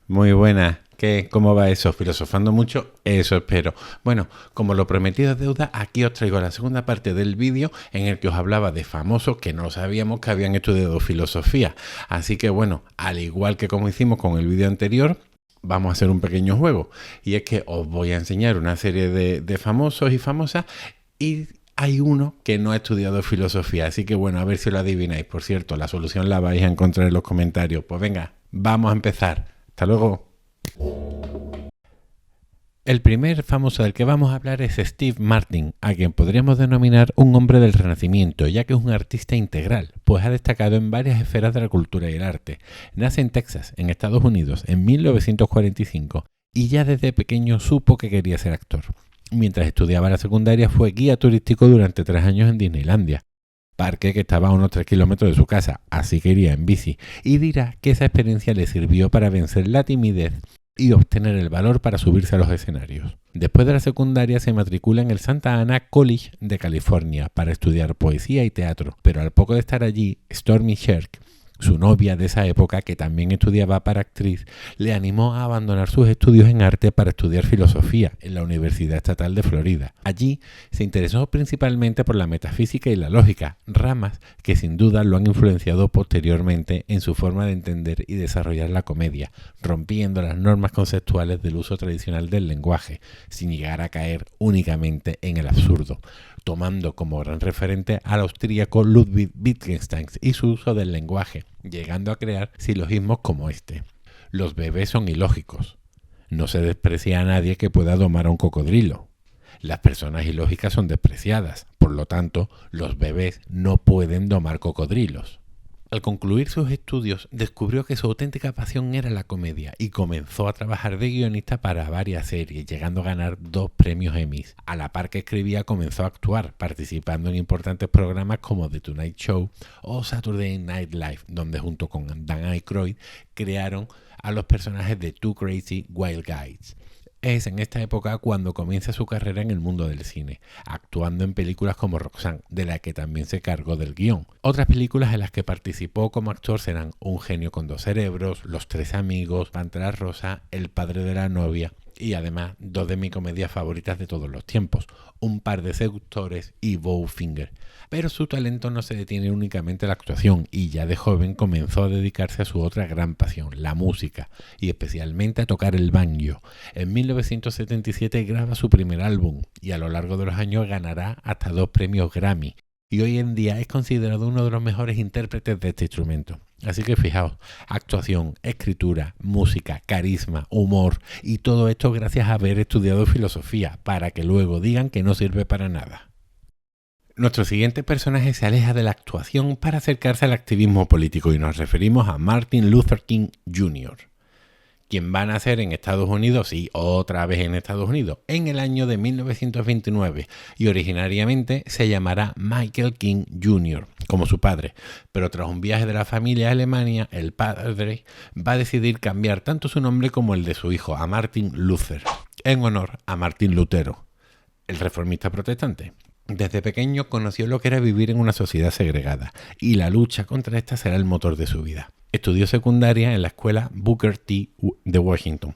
Muy buena. ¿Qué? ¿Cómo va eso? ¿Filosofando mucho? Eso espero. Bueno, como lo prometido es deuda, aquí os traigo la segunda parte del vídeo en el que os hablaba de famosos que no sabíamos que habían estudiado filosofía. Así que bueno, al igual que como hicimos con el vídeo anterior, vamos a hacer un pequeño juego. Y es que os voy a enseñar una serie de famosos y famosas y hay uno que no ha estudiado filosofía. Así que bueno, a ver si lo adivináis. Por cierto, la solución la vais a encontrar en los comentarios. Pues venga, vamos a empezar. Hasta luego. El primer famoso del que vamos a hablar es Steve Martin, a quien podríamos denominar un hombre del Renacimiento, ya que es un artista integral, pues ha destacado en varias esferas de la cultura y el arte. Nace en Texas, en Estados Unidos, en 1945, y ya desde pequeño supo que quería ser actor. Mientras estudiaba la secundaria fue guía turístico durante 3 años en Disneylandia, parque que estaba a unos 3 kilómetros de su casa, así que iría en bici, y dirá que esa experiencia le sirvió para vencer la timidez y obtener el valor para subirse a los escenarios. Después de la secundaria se matricula en el Santa Ana College de California para estudiar poesía y teatro, pero al poco de estar allí, Stormy Sherk, su novia de esa época, que también estudiaba para actriz, le animó a abandonar sus estudios en arte para estudiar filosofía en la Universidad Estatal de Florida. Allí se interesó principalmente por la metafísica y la lógica, ramas que sin duda lo han influenciado posteriormente en su forma de entender y desarrollar la comedia, rompiendo las normas conceptuales del uso tradicional del lenguaje, sin llegar a caer únicamente en el absurdo, tomando como gran referente al austríaco Ludwig Wittgenstein y su uso del lenguaje, llegando a crear silogismos como este. Los bebés son ilógicos. No se desprecia a nadie que pueda domar a un cocodrilo. Las personas ilógicas son despreciadas, por lo tanto, los bebés no pueden domar cocodrilos. Al concluir sus estudios, descubrió que su auténtica pasión era la comedia y comenzó a trabajar de guionista para varias series, llegando a ganar 2 premios Emmy. A la par que escribía, comenzó a actuar, participando en importantes programas como The Tonight Show o Saturday Night Live, donde junto con Dan Aykroyd crearon a los personajes de Two Crazy Wild Guys. Es en esta época cuando comienza su carrera en el mundo del cine, actuando en películas como Roxanne, de la que también se cargó del guión. Otras películas en las que participó como actor serán Un genio con 2 cerebros, Los 3 amigos, Pantera Rosa, El padre de la novia y además 2 de mis comedias favoritas de todos los tiempos, Un par de seductores y Bowfinger. Pero su talento no se detiene únicamente en la actuación y ya de joven comenzó a dedicarse a su otra gran pasión, la música, y especialmente a tocar el banjo. En 1977 graba su primer álbum y a lo largo de los años ganará hasta 2 premios Grammy. Y hoy en día es considerado uno de los mejores intérpretes de este instrumento. Así que fijaos, actuación, escritura, música, carisma, humor y todo esto gracias a haber estudiado filosofía, para que luego digan que no sirve para nada. Nuestro siguiente personaje se aleja de la actuación para acercarse al activismo político y nos referimos a Martin Luther King Jr., quien va a nacer en Estados Unidos, y otra vez en Estados Unidos, en el año de 1929 y originariamente se llamará Michael King Jr., como su padre, pero tras un viaje de la familia a Alemania, el padre va a decidir cambiar tanto su nombre como el de su hijo a Martin Luther, en honor a Martín Lutero, el reformista protestante. Desde pequeño conoció lo que era vivir en una sociedad segregada y la lucha contra esta será el motor de su vida. Estudió secundaria en la escuela Booker T de Washington,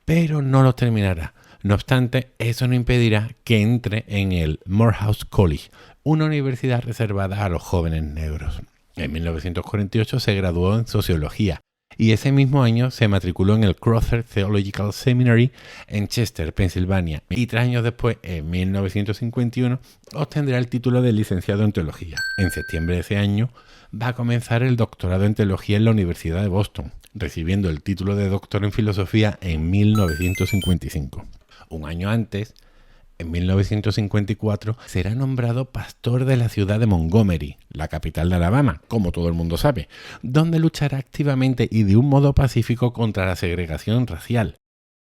pero no los terminará. No obstante, eso no impedirá que entre en el Morehouse College, una universidad reservada a los jóvenes negros. En 1948 se graduó en sociología y ese mismo año se matriculó en el Crowther Theological Seminary en Chester, Pensilvania, y 3 años después, en 1951, obtendrá el título de licenciado en teología. En septiembre de ese año va a comenzar el doctorado en teología en la Universidad de Boston, recibiendo el título de doctor en filosofía en 1955. Un año antes, en 1954, será nombrado pastor de la ciudad de Montgomery, la capital de Alabama, como todo el mundo sabe, donde luchará activamente y de un modo pacífico contra la segregación racial,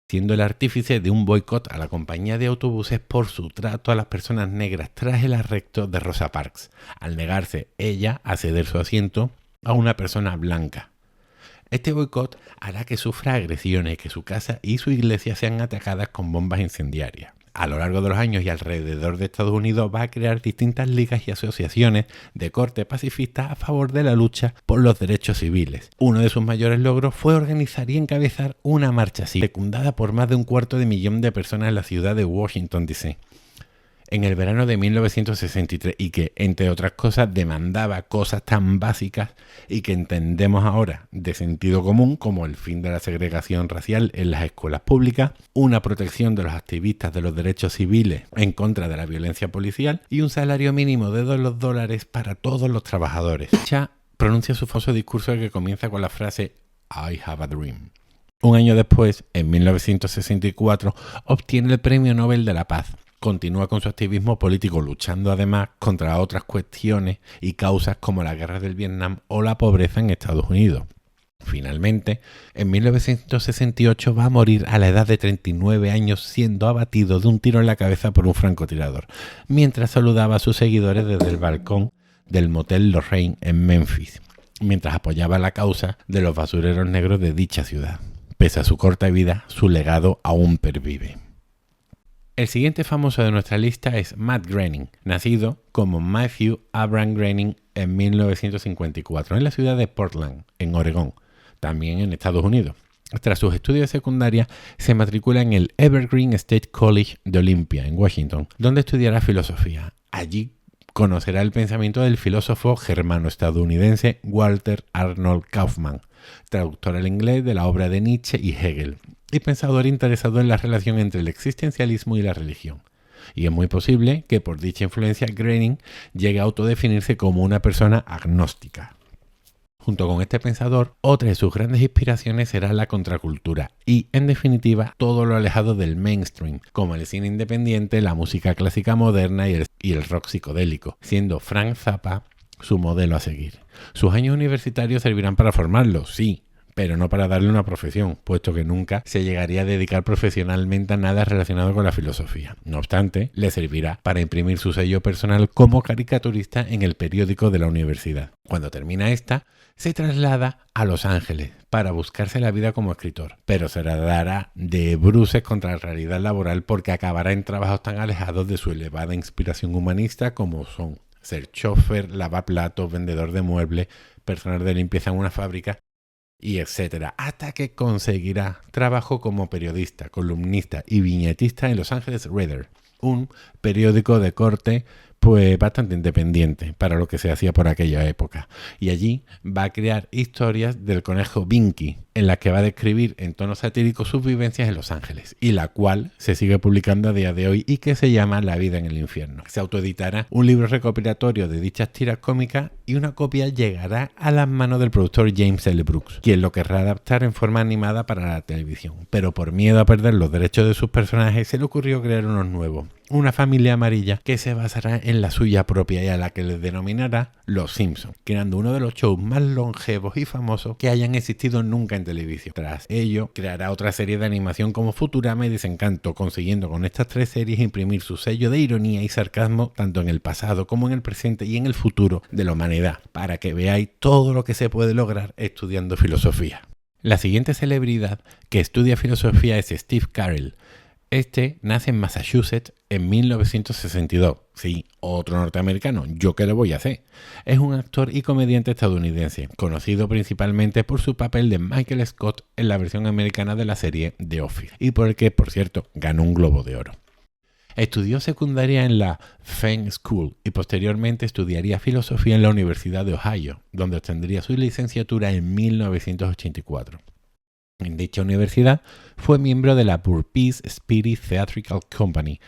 siendo el artífice de un boicot a la compañía de autobuses por su trato a las personas negras tras el arresto de Rosa Parks, al negarse ella a ceder su asiento a una persona blanca. Este boicot hará que sufra agresiones y que su casa y su iglesia sean atacadas con bombas incendiarias. a lo largo de los años y alrededor de Estados Unidos va a crear distintas ligas y asociaciones de corte pacifista a favor de la lucha por los derechos civiles. Uno de sus mayores logros fue organizar y encabezar una marcha cívica, secundada por más de 250.000 de personas en la ciudad de Washington, D.C. en el verano de 1963 y que, entre otras cosas, demandaba cosas tan básicas y que entendemos ahora de sentido común como el fin de la segregación racial en las escuelas públicas, una protección de los activistas de los derechos civiles en contra de la violencia policial y un salario mínimo de $2 para todos los trabajadores. Cha pronuncia su famoso discurso que comienza con la frase "I have a dream". Un año después, en 1964, obtiene el Premio Nobel de la Paz. Continúa con su activismo político, luchando además contra otras cuestiones y causas como la guerra del Vietnam o la pobreza en Estados Unidos. Finalmente, en 1968 va a morir a la edad de 39 años siendo abatido de un tiro en la cabeza por un francotirador, mientras saludaba a sus seguidores desde el balcón del motel Lorraine en Memphis, mientras apoyaba la causa de los basureros negros de dicha ciudad. Pese a su corta vida, su legado aún pervive. El siguiente famoso de nuestra lista es Matt Groening, nacido como Matthew Abraham Groening en 1954 en la ciudad de Portland, en Oregón, también en Estados Unidos. Tras sus estudios de secundaria, se matricula en el Evergreen State College de Olympia, en Washington, donde estudiará filosofía. Allí conocerá el pensamiento del filósofo germano-estadounidense Walter Arnold Kaufmann, traductor al inglés de la obra de Nietzsche y Hegel, y pensador interesado en la relación entre el existencialismo y la religión. Y es muy posible que por dicha influencia Groening llegue a autodefinirse como una persona agnóstica. Junto con este pensador, otra de sus grandes inspiraciones será la contracultura y, en definitiva, todo lo alejado del mainstream, como el cine independiente, la música clásica moderna y el rock psicodélico, siendo Frank Zappa su modelo a seguir. Sus años universitarios servirán para formarlo, sí, pero no para darle una profesión, puesto que nunca se llegaría a dedicar profesionalmente a nada relacionado con la filosofía. No obstante, le servirá para imprimir su sello personal como caricaturista en el periódico de la universidad. Cuando termina esta, se traslada a Los Ángeles para buscarse la vida como escritor, pero se dará de bruces contra la realidad laboral porque acabará en trabajos tan alejados de su elevada inspiración humanista como son ser chofer, lavaplatos, vendedor de muebles, personal de limpieza en una fábrica, y etcétera, hasta que conseguirá trabajo como periodista, columnista y viñetista en Los Angeles Reader, un periódico de corte pues bastante independiente para lo que se hacía por aquella época. Y allí va a crear historias del conejo Binky, en las que va a describir en tono satírico sus vivencias en Los Ángeles, y la cual se sigue publicando a día de hoy y que se llama La vida en el infierno. Se autoeditará un libro recopilatorio de dichas tiras cómicas y una copia llegará a las manos del productor James L. Brooks, quien lo querrá adaptar en forma animada para la televisión. Pero por miedo a perder los derechos de sus personajes, se le ocurrió crear unos nuevos. Una familia amarilla que se basará en la suya propia y a la que les denominará Los Simpsons, creando uno de los shows más longevos y famosos que hayan existido nunca en televisión. Tras ello, creará otra serie de animación como Futurama y Desencanto, consiguiendo con estas tres series imprimir su sello de ironía y sarcasmo tanto en el pasado como en el presente y en el futuro de la humanidad, para que veáis todo lo que se puede lograr estudiando filosofía. La siguiente celebridad que estudia filosofía es Steve Carell. Este nace en Massachusetts en 1962. Sí, otro norteamericano. ¿Yo qué le voy a hacer? Es un actor y comediante estadounidense, conocido principalmente por su papel de Michael Scott en la versión americana de la serie The Office, y por el que, por cierto, ganó un Globo de Oro. Estudió secundaria en la Fein School y posteriormente estudiaría filosofía en la Universidad de Ohio, donde obtendría su licenciatura en 1984. En dicha universidad fue miembro de la Burpees Spirit Theatrical Company,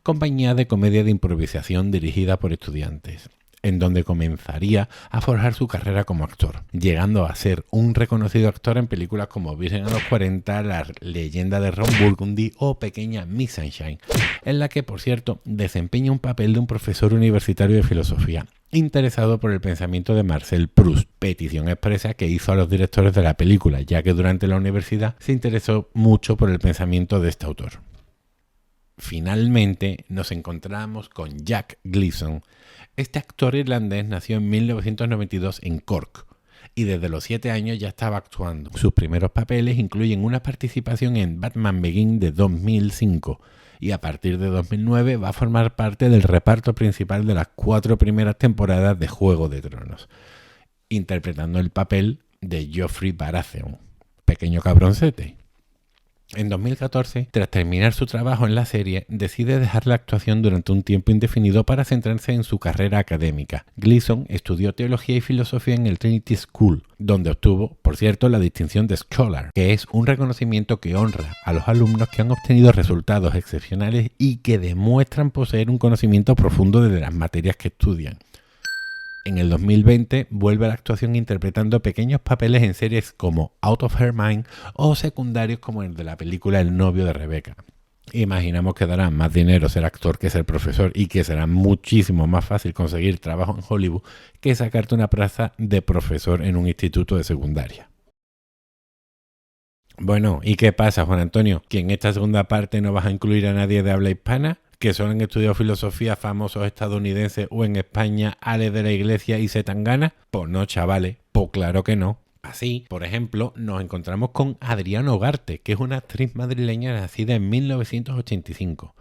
compañía de comedia de improvisación dirigida por estudiantes, en donde comenzaría a forjar su carrera como actor, llegando a ser un reconocido actor en películas como Virgen a los 40, La leyenda de Ron Burgundy o Pequeña Miss Sunshine, en la que, por cierto, desempeña un papel de un profesor universitario de filosofía, interesado por el pensamiento de Marcel Proust, petición expresa que hizo a los directores de la película, ya que durante la universidad se interesó mucho por el pensamiento de este autor. Finalmente nos encontramos con Jack Gleeson. Este actor irlandés nació en 1992 en Cork y desde los 7 años ya estaba actuando. Sus primeros papeles incluyen una participación en Batman Begins de 2005 y a partir de 2009 va a formar parte del reparto principal de las 4 primeras temporadas de Juego de Tronos, interpretando el papel de Joffrey Baratheon, pequeño cabroncete. En 2014, tras terminar su trabajo en la serie, decide dejar la actuación durante un tiempo indefinido para centrarse en su carrera académica. Gleeson estudió teología y filosofía en el Trinity School, donde obtuvo, por cierto, la distinción de Scholar, que es un reconocimiento que honra a los alumnos que han obtenido resultados excepcionales y que demuestran poseer un conocimiento profundo de las materias que estudian. En el 2020 vuelve a la actuación interpretando pequeños papeles en series como Out of Her Mind o secundarios como el de la película El novio de Rebecca. Imaginamos que dará más dinero ser actor que ser profesor y que será muchísimo más fácil conseguir trabajo en Hollywood que sacarte una plaza de profesor en un instituto de secundaria. Bueno, ¿y qué pasa, Juan Antonio? ¿Que en esta segunda parte no vas a incluir a nadie de habla hispana? ¿Que solo han estudiado filosofía famosos estadounidenses o en España Ale de la Iglesia y Zetangana? Pues no, chavales, pues claro que no. Así, por ejemplo, nos encontramos con Adriana Ugarte, que es una actriz madrileña nacida en 1985.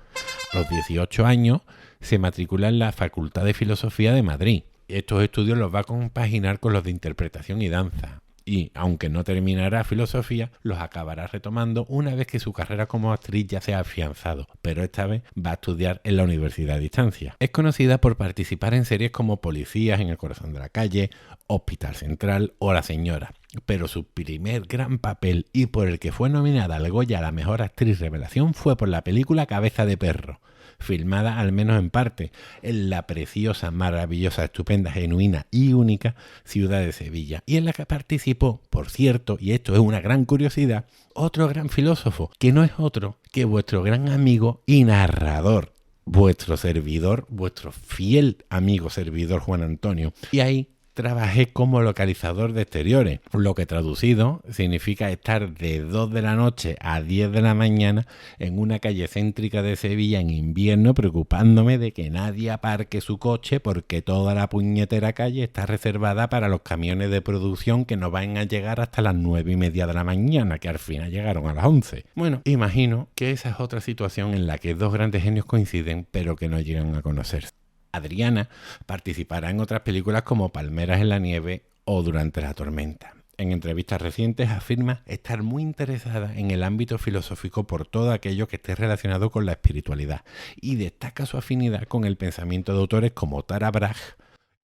A los 18 años se matricula en la Facultad de Filosofía de Madrid. Estos estudios los va a compaginar con los de interpretación y danza. Y, aunque no terminará filosofía, los acabará retomando una vez que su carrera como actriz ya se ha afianzado, pero esta vez va a estudiar en la universidad a distancia. Es conocida por participar en series como Policías en el corazón de la calle, Hospital Central o La Señora, pero su primer gran papel y por el que fue nominada al Goya a la mejor actriz revelación fue por la película Cabeza de Perro, filmada al menos en parte en la preciosa, maravillosa, estupenda, genuina y única ciudad de Sevilla, y en la que participó, por cierto, y esto es una gran curiosidad, otro gran filósofo, que no es otro que vuestro gran amigo y narrador, vuestro servidor, vuestro fiel amigo servidor Juan Antonio. Y ahí trabajé como localizador de exteriores, lo que traducido significa estar de 2 de la noche a 10 de la mañana en una calle céntrica de Sevilla en invierno, preocupándome de que nadie aparque su coche porque toda la puñetera calle está reservada para los camiones de producción que no van a llegar hasta las 9:30 de la mañana, que al final llegaron a las 11. Bueno, imagino que esa es otra situación en la que dos grandes genios coinciden pero que no llegan a conocerse. Adriana participará en otras películas como Palmeras en la nieve o Durante la tormenta. En entrevistas recientes afirma estar muy interesada en el ámbito filosófico por todo aquello que esté relacionado con la espiritualidad y destaca su afinidad con el pensamiento de autores como Tara Brach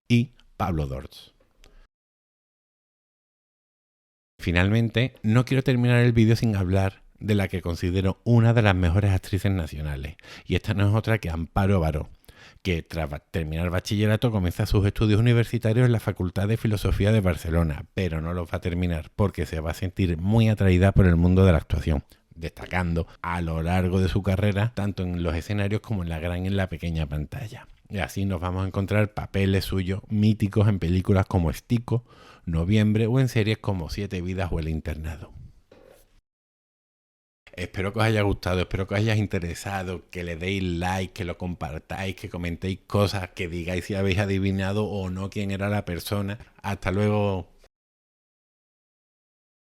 y Pablo Dors. Finalmente, no quiero terminar el vídeo sin hablar de la que considero una de las mejores actrices nacionales, y esta no es otra que Amparo Baró, que tras terminar bachillerato comienza sus estudios universitarios en la Facultad de Filosofía de Barcelona, pero no los va a terminar porque se va a sentir muy atraída por el mundo de la actuación, destacando a lo largo de su carrera tanto en los escenarios como en la gran y en la pequeña pantalla. Y así nos vamos a encontrar papeles suyos míticos en películas como Estico, Noviembre o en series como Siete vidas o El internado. Espero que os haya gustado, espero que os haya interesado, que le deis like, que lo compartáis, que comentéis cosas, que digáis si habéis adivinado o no quién era la persona. Hasta luego.